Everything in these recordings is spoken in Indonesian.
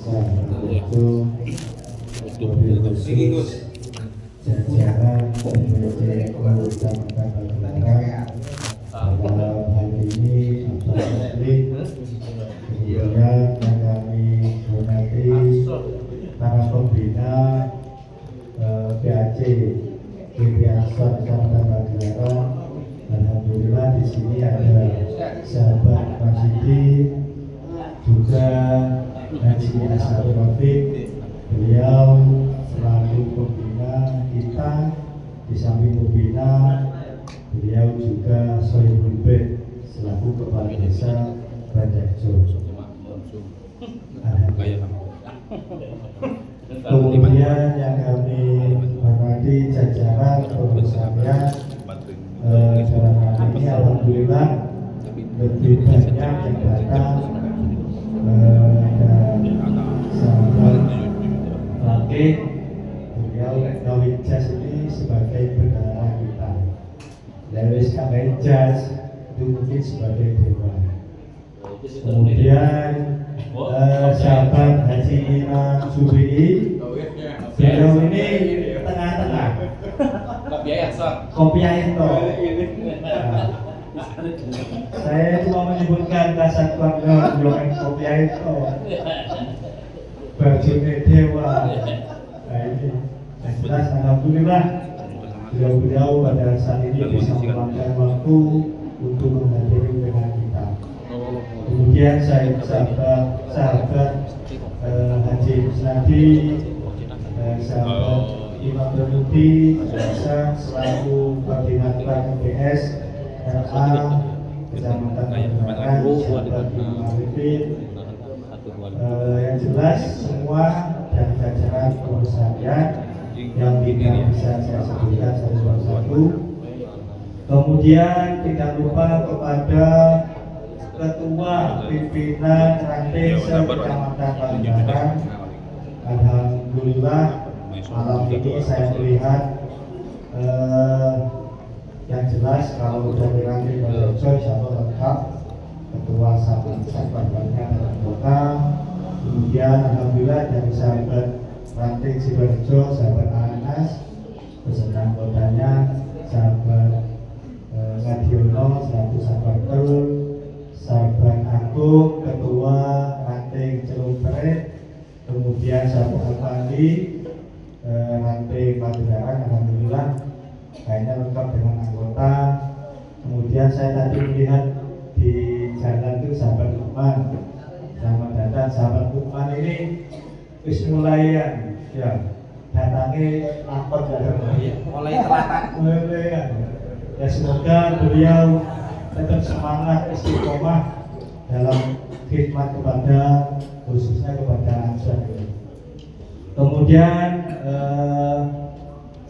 itu khusus jajaran PPC Kecamatan Pagelaran dalam hal ini kemudian yang kami hormati para pembina PAC Kecamatan Pagelaran. Alhamdulillah di sini ada sahabat Masjid, juga Haji Asharul Rafiq. Beliau selaku pembina kita, di samping pembina beliau juga Sohibul Bait selaku kepala desa Banjarjo. Kemudian yang kami hormati jajaran pengurusnya dalam hal ini alhamdulillah lebih banyak yang datang dan sahabat Rakit beliau ngawin jas ini sebagai bendahara kita. Lewis ngawin jas itu mungkin sebagai dewa. Kemudian sahabat Haji Imam Zuhri, beliau ini tengah-tengah. Kopi itu. Saya cuma menyebutkan kasat keluarga Blok Kopi itu. Bajunya dewa. Nah ini, jelas alhamdulillah beliau pada saat ini bisa meluangkan waktu untuk menghadiri dengan kita. Kemudian saya sahabat Haji Musnadi, sahabat Imam Bermudi, saya selaku koordinator MPS RA Kecamatan Pagelaran, sahabat Imam Arifin, yang jelas semua dan jajaran perusahaan yang tidak bisa saya sebutkan satu persatu. Kemudian tidak lupa kepada Ketua Pimpinan Ranting Kecamatan Pagelaran. Alhamdulillah malam ini saya melihat yang jelas kalau dari Ranting Banjarjo insya lengkap, ketua sahabat-sahabatnya dan anggota. Kemudian alhamdulillah dari sahabat Ranting Sidoarjo, sahabat Anas beserta anggotanya, sahabat Ngadiono selaku sahabat Terul, sahabat Agung ketua Ranting Celumperet, kemudian sahabat Alpandi Ranting Pagelaran. Alhamdulillah kayaknya lengkap dengan anggota. Kemudian saya tadi melihat di jalan itu sahabat Lukman, selamat datang sahabat Lukman. Ini wis mulai ya datangnya lapor mulai kelihatan. Ya semoga beliau tetap semangat istiqomah dalam khidmat kepada khususnya kepada Ansar. Kemudian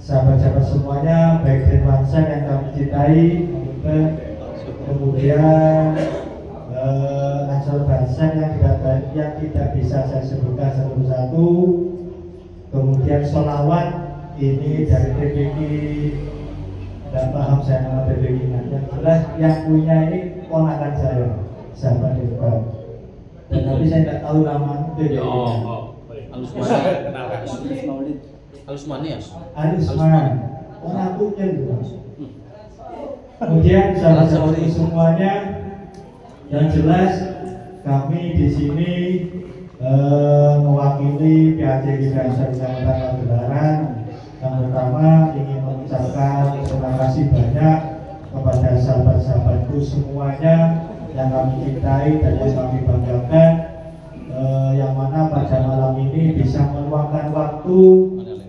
sahabat-sahabat semuanya baik dari bangsa yang kami cintai, kemudian Ansar bangsa yang tidak bisa saya sebutkan satu persatu. Kemudian sholawat ini dari PPK, tidak paham saya nama PPK nya. Yang jelas yang punya ini ponakan saya, sahabat dekat. Dan tapi saya tidak tahu nama PPK nya. Alusman, pengakunya juga. Kemudian sahabat-sahabat semuanya, yang jelas kami di sini mewakili PAC Kecamatan Pagelaran. Yang pertama ingin mengucapkan terima kasih banyak kepada sahabat-sahabatku semuanya yang kami cintai dan yang kami banggakan, yang mana pada malam ini bisa meluangkan waktu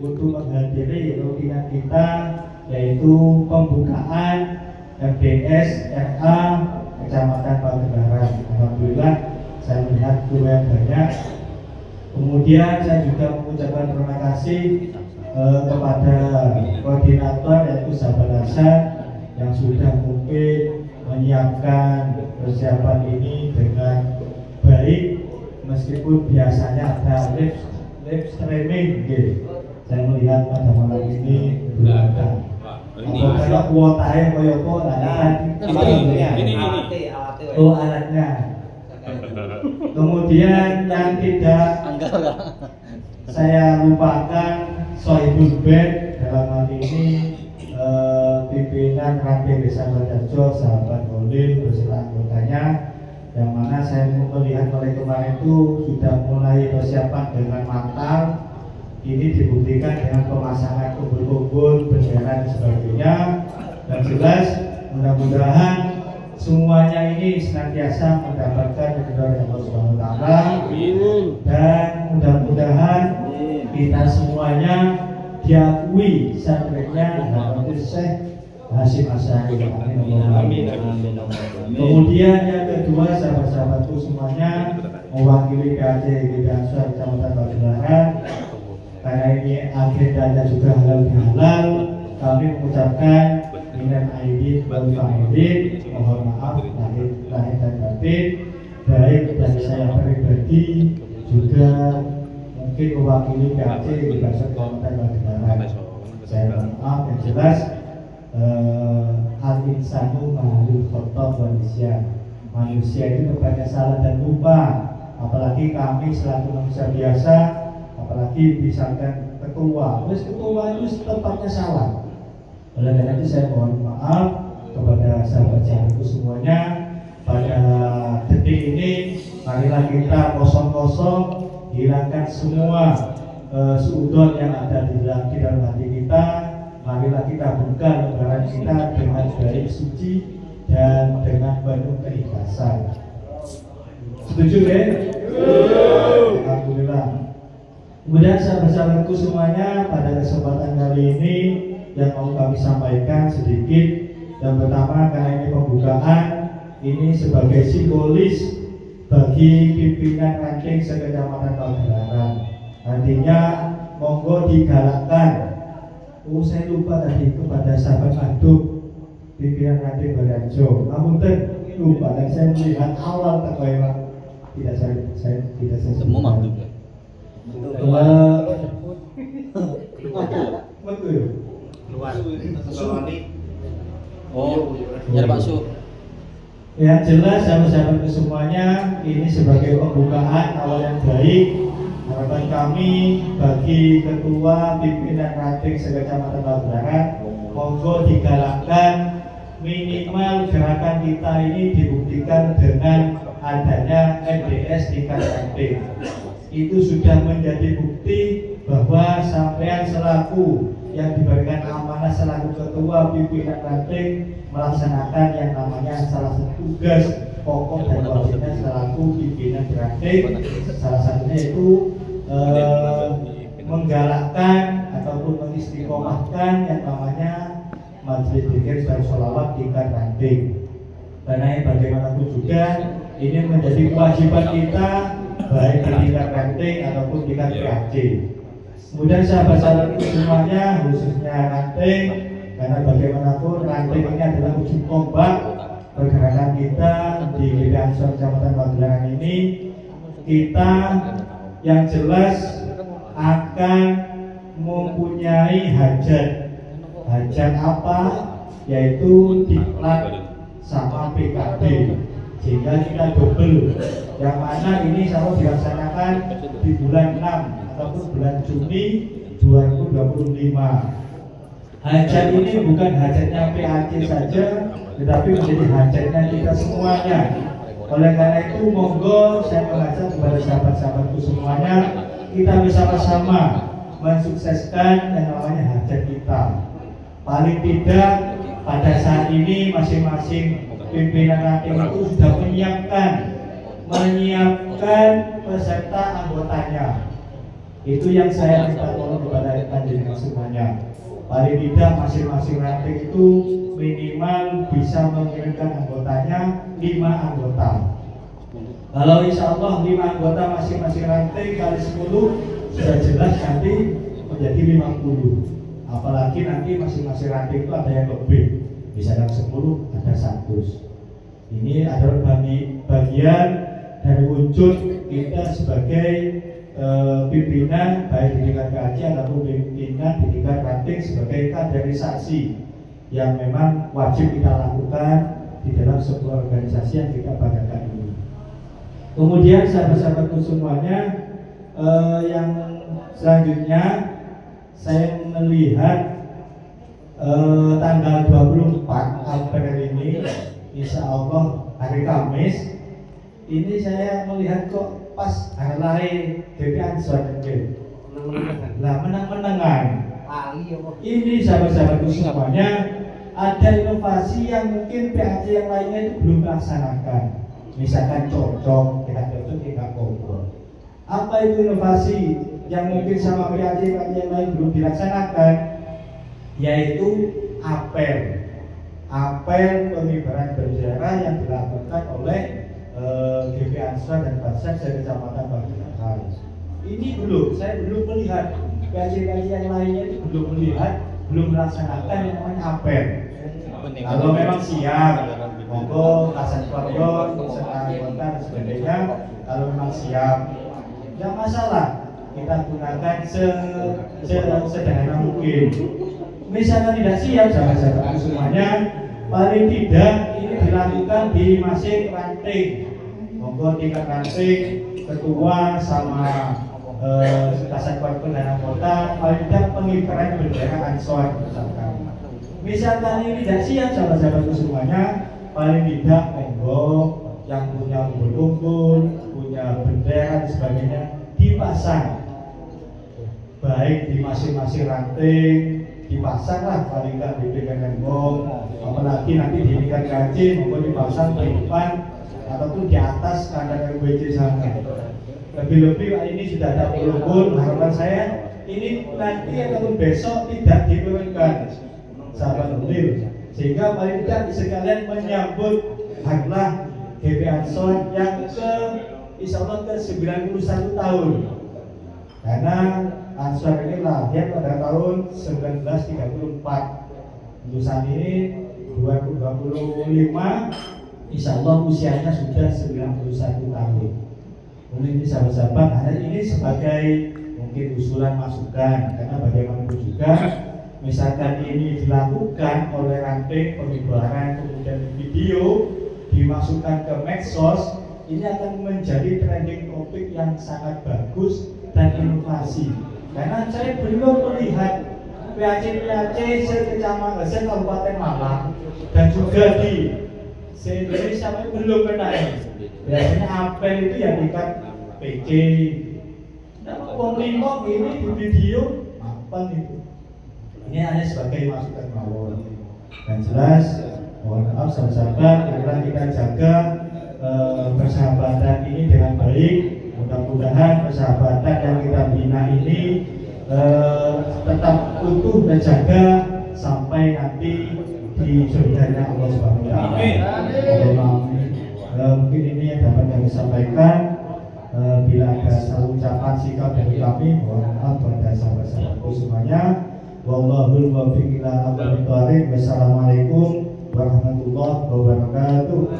untuk menghadiri rutinan kita, yaitu pembukaan MDS RA Kecamatan Pagelaran. Alhamdulillah saya melihat guru yang banyak. Kemudian saya juga mengucapkan terima kasih kepada koordinator yaitu sahabat Hasan yang sudah mungkin menyiapkan persiapan ini dengan baik, meskipun biasanya ada live streaming gitu. Saya melihat pada malam ini belum ada. Kalau kuotanya kayak apa? Ini. Oh alatnya. Kemudian yang tidak saya lupakan Sohibul Bed, dalam hal ini pimpinan ranting Desa Banjarjo, sahabat Holil beserta anggotanya, yang mana saya melihat mulai kemarin itu sudah mulai persiapan dengan matang. Ini dibuktikan dengan pemasangan kumpul-kumpul, bendera dan sebagainya. Dan jelas mudah-mudahan semuanya ini senantiasa mendapatkan ridho Allah Subhanahu wa taala, dan mudah-mudahan kita semuanya diakui santrinya Habib Syekh Hasyim Asy'ari. Amin. Kemudian yang kedua, sahabat-sahabatku semuanya, mewakili PAJ Bidang Ansor Kecamatan Pagelaran, karena ini agendanya juga halal, kami mengucapkan minal aidin wal faizin, mohon maaf lahir dan batin, baik dari saya pribadi juga mungkin mewakili PAJ Bidang Ansor Kecamatan Pagelaran. Saya mohon maaf, yang jelas al-insanu mahalul khotob wal nisyan. Manusia itu banyak salah dan lupa, apalagi kami selaku manusia biasa, apalagi misalkan ketua itu tempatnya salah. Oleh karena itu saya mohon maaf kepada sahabat-sahabatku semuanya. Pada detik ini marilah kita kosong-kosong, hilangkan semua suudon yang ada di dalam hati kita. Marilah kita buka lembaran kita dengan baik, suci, dan dengan penuh keikhlasan. Setuju ya? Alhamdulillah. Kemudian sahabat-sahabatku semuanya, pada kesempatan kali ini yang mau kami sampaikan sedikit. Yang pertama, karena ini pembukaan, ini sebagai simbolis bagi pimpinan ranting sekecamatan Pagelaran. Nantinya monggo digalakkan. Saya lupa tadi kepada sahabat Aduk pimpinan ranting Banjarjo. Namun lupa, dan saya melihat awal takwa tidak saya semua makhluk ya. Betul. Luar. Oh, ya Pak Su. Yang jelas sahabat-sahabat semuanya, ini sebagai pembukaan awal yang baik. Harapan kami bagi ketua pimpinan ranting sekecamatan Pagelaran, monggo digalakkan minimal gerakan kita ini dibuktikan dengan adanya MDS tingkat ranting. Itu sudah menjadi bukti bahwa sampean selaku yang diberikan amanah selaku ketua pimpinan ranting melaksanakan yang namanya salah satu tugas pokok dan wajibnya selaku pimpinan ranting. Salah satunya itu menggalakkan ataupun mengistiqomahkan yang namanya majelis zikir dan sholawat tingkat ranting. Karena bagaimanapun juga ini menjadi kewajiban kita baik di tingkat ranting ataupun tingkat PAJ. Kemudian sahabat-sahabatku semuanya, khususnya ranting, karena bagaimanapun ranting ini adalah ujung tombak pergerakan kita di Bidang Ansor Kecamatan Pagelaran ini. Kita yang jelas akan mempunyai hajat apa, yaitu diklat sama PKB, sehingga kita double, yang mana ini selalu dilaksanakan di bulan 6 ataupun bulan Juni 2025. Hajat ini bukan hajatnya PAJ saja, tetapi menjadi hajatnya kita semuanya. Oleh karena itu, monggo saya mengajak kepada sahabat-sahabatku semuanya, kita bersama-sama mensukseskan yang namanya hajat kita. Paling tidak pada saat ini masing-masing pimpinan ranting itu sudah menyiapkan peserta anggotanya. Itu yang saya minta tolong kepada panjenengan semuanya. Paling tidak masing-masing ranting itu minimal bisa mengirimkan anggotanya 5 anggota. Kalau insya Allah 5 anggota masing-masing ranting kali 10 sudah jelas nanti menjadi 50. Apalagi nanti masing-masing ranting itu ada yang lebih, misalnya 10 ada 100. Ini adalah bagian dari wujud kita sebagai pimpinan baik di tingkat PAJ ataupun pimpinan di tingkat ranting sebagai kaderisasi yang memang wajib kita lakukan di dalam sebuah organisasi yang kita banggakan ini. Kemudian sahabat-sahabatku semuanya, yang selanjutnya saya melihat tanggal 24 April ini, insya Allah hari Kamis, ini saya melihat kok pas hari lahir Dewi Ansor. Lah menang-menangan. Ini sahabat-sahabatku semuanya, ada inovasi yang mungkin PAC yang lainnya itu belum melaksanakan. Misalkan cocok, tidak cocok, tidak kompor. Apa itu inovasi yang mungkin sama PAC yang lain belum dilaksanakan? Yaitu apel pengibaran bendera yang dilakukan oleh GP Ansor dan Basar dari Kecamatan Bagian. Ini saya belum melihat. PAC yang lainnya itu belum melaksanakan yang namanya apel. Kalau memang siap, monggo Kasat Koridor, serta kota dan sebagainya. Kalau memang siap, tidak masalah. Kita gunakan sederhana mungkin. Misalnya tidak siap, sahabat-sahabat semuanya, paling tidak ini dilakukan di masing ranting. Monggo tingkat ranting, ketua sama Kasat Koridor dan kota, paling tidak pengibaran bendera Ansor misalkan. Misalkan ini tidak siap, sahabat-sahabatku semuanya, paling tidak monggo yang punya umbul-umbul, punya bendera dan sebagainya dipasang, baik di masing-masing ranting dipasang lah, paling tidak diberikan gembong, apalagi nanti di tingkat gaji monggo dipasang di depan ataupun di atas kandang RWJ sana. Lebih-lebih ini sudah ada umbul, harapan saya ini nanti ataupun besok tidak diturunkan, sahabat Nuril, sehingga paling tidak sekalian menyambut harlah GP Ansor yang insya Allah ke 91 tahun. Karena Ansor ini lahir pada tahun 1934. Lulusan ini 2025, insya Allah usianya sudah 91 tahun. Mungkin ini sahabat-sahabat, hari ini sebagai mungkin usulan masukan, karena bagaimanapun juga misalkan ini dilakukan oleh ranting pengibaran kemudian video dimasukkan ke medsos, ini akan menjadi trending topik yang sangat bagus dan inovasi. Karena saya belum melihat PAC sekecamatan Kabupaten Malang dan juga di se-Indonesia belum kena ini. Biasanya apel itu ya tingkat PJ. Nah, Limo ini di video apa itu? Ini hanya sebagai masukan mawon. Dan jelas, mohon maaf sahabat-sahabat, kita jaga persahabatan ini dengan baik. Mudah-mudahan persahabatan yang kita bina ini tetap utuh dan jaga sampai nanti di surganya Allah Subhanahu wa taala. Mungkin ini yang dapat kami sampaikan. Bila ada salah ucapan sikap dari kami, mohon maaf kepada sahabat-sahabatku semuanya. Wallahul muwaffiq ila aqwamit thoriq. Wassalamualaikum warahmatullahi wabarakatuh.